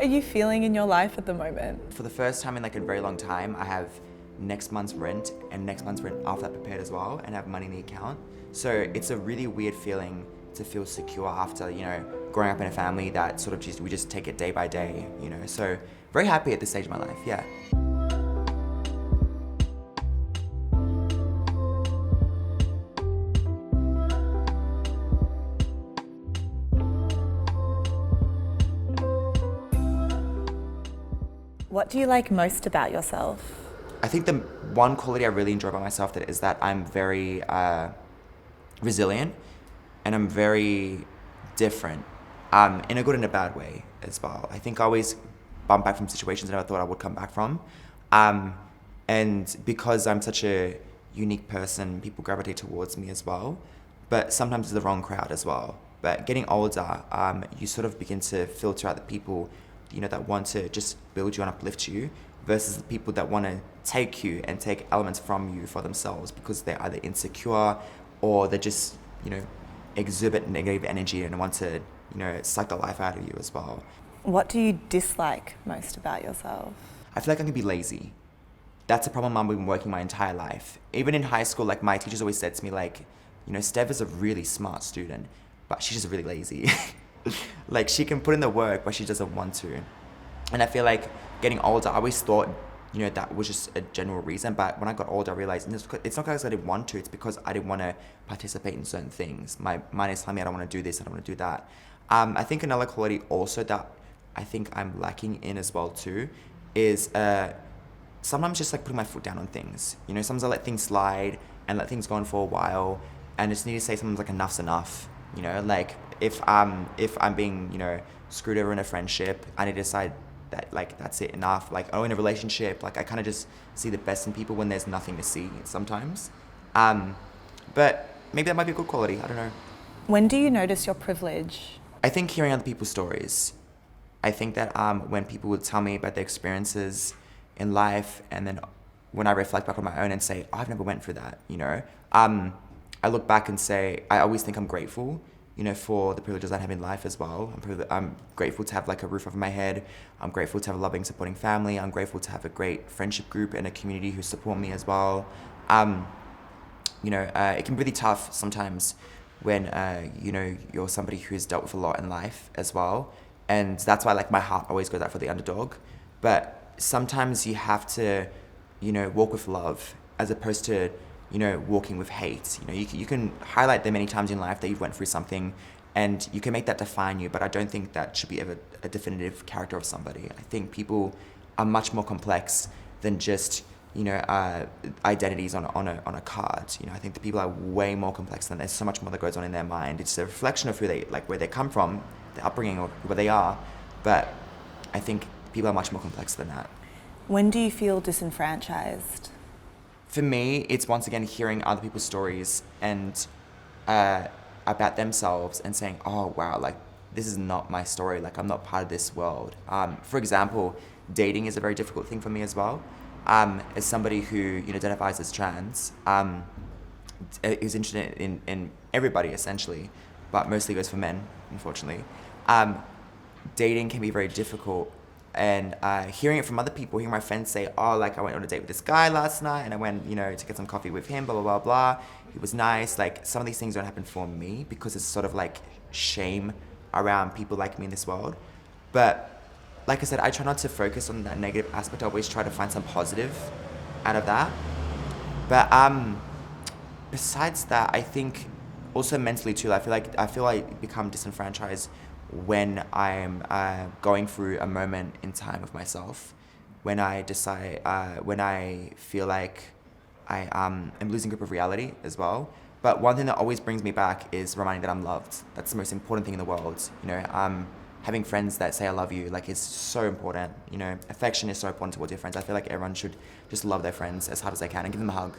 are you feeling in your life at the moment? For the first time in like a very long time, I have next month's rent and next month's rent after that prepared as well, and have money in the account. So it's a really weird feeling to feel secure after, growing up in a family that sort of we just take it day by day, So very happy at this stage of my life, yeah. What do you like most about yourself? I think the one quality I really enjoy about myself is that I'm very resilient, and I'm very different, in a good and a bad way as well. I think I always bump back from situations that I thought I would come back from. And because I'm such a unique person, people gravitate towards me as well. But sometimes it's the wrong crowd as well. But getting older, you sort of begin to filter out the people, that want to just build you and uplift you, versus the people that want to take you and take elements from you for themselves because they're either insecure or they just, exhibit negative energy and want to, suck the life out of you as well. What do you dislike most about yourself? I feel like I can be lazy. That's a problem I've been working my entire life. Even in high school, like my teachers always said to me, like, Steph is a really smart student, but she's just really lazy. Like she can put in the work, but she doesn't want to. And I feel like getting older, I always thought, that was just a general reason. But when I got older, I realized it's not because I didn't want to, it's because I didn't want to participate in certain things. My mind is telling me I don't want to do this, I don't want to do that. I think another quality also that I think I'm lacking in as well too is sometimes just like putting my foot down on things. Sometimes I let things slide and let things go on for a while, and I just need to say something like enough's enough. Like if I'm being, screwed over in a friendship, I need to decide that like that's it, enough. Like in a relationship, like I kind of just see the best in people when there's nothing to see sometimes. But maybe that might be a good quality, I don't know. When do you notice your privilege? I think hearing other people's stories. I think that when people would tell me about their experiences in life, and then when I reflect back on my own and say, oh, I've never went through that, I look back and say, I always think I'm grateful, for the privileges I have in life as well. I'm grateful to have like a roof over my head. I'm grateful to have a loving, supporting family. I'm grateful to have a great friendship group and a community who support me as well. It can be really tough sometimes when, you're somebody who's dealt with a lot in life as well. And that's why like my heart always goes out for the underdog. But sometimes you have to, walk with love as opposed to, walking with hate. You can highlight the many times in life that you've went through something, and you can make that define you, but I don't think that should be ever a definitive character of somebody. I think people are much more complex than just, identities on a card. I think the people are way more complex than there's so much more that goes on in their mind. It's a reflection of who they, like where they come from, the upbringing, or where they are, but I think people are much more complex than that. When do you feel disenfranchised? For me, it's once again hearing other people's stories and about themselves and saying, oh wow, like this is not my story, like I'm not part of this world. For example, dating is a very difficult thing for me as well. As somebody who identifies as trans, is interested in everybody essentially, but mostly goes for men, unfortunately. Dating can be very difficult. And hearing it from other people, hearing my friends say, oh, like I went on a date with this guy last night and I went, to get some coffee with him, blah, blah, blah, blah. It was nice. Like some of these things don't happen for me because it's sort of like shame around people like me in this world. But like I said, I try not to focus on that negative aspect. I always try to find some positive out of that. But besides that, I think also mentally too, I feel like become disenfranchised when I'm going through a moment in time with myself, when I decide, when I feel like I am losing grip of reality as well. But one thing that always brings me back is reminding that I'm loved. That's the most important thing in the world. Having friends that say I love you, like, is so important. Affection is so important towards your friends. I feel like everyone should just love their friends as hard as they can and give them a hug.